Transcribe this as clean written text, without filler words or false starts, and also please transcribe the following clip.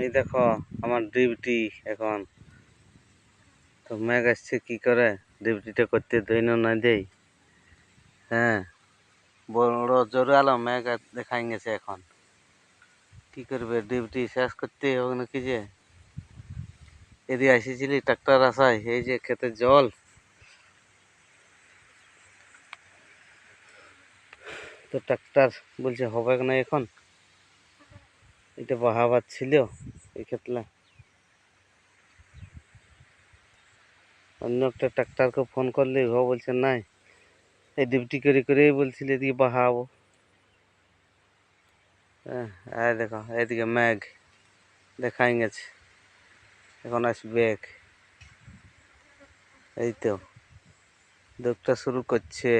এই দেখো আমার ডিউটি এখন তো মেঘ আসছে কি করে ডিউটিটা করতে দেই না দেই। হ্যাঁ, বড় জোরে আলো মেঘ দেখাই গেছে এখন কি করবে ডিউটি শেষ করতে হবে নাকি যে এদিকে এসেছিলি ট্রাক্টর আসায় এই যে খেতে জল তো ট্রাক্টর বলছে হবে না এখন এটা বাহাবার ছিল এই ক্ষেত্রে অন্য একটা ট্রাক্টরকে ফোন করলে ও বলছে নাই এই ডিউটি করে করেই বলছিল এদিকে বাহাবো। হ্যাঁ, এই দেখো এদিকে মেঘ দেখাই গেছে এখন আসবে এই তো দুঃখটা শুরু করছে।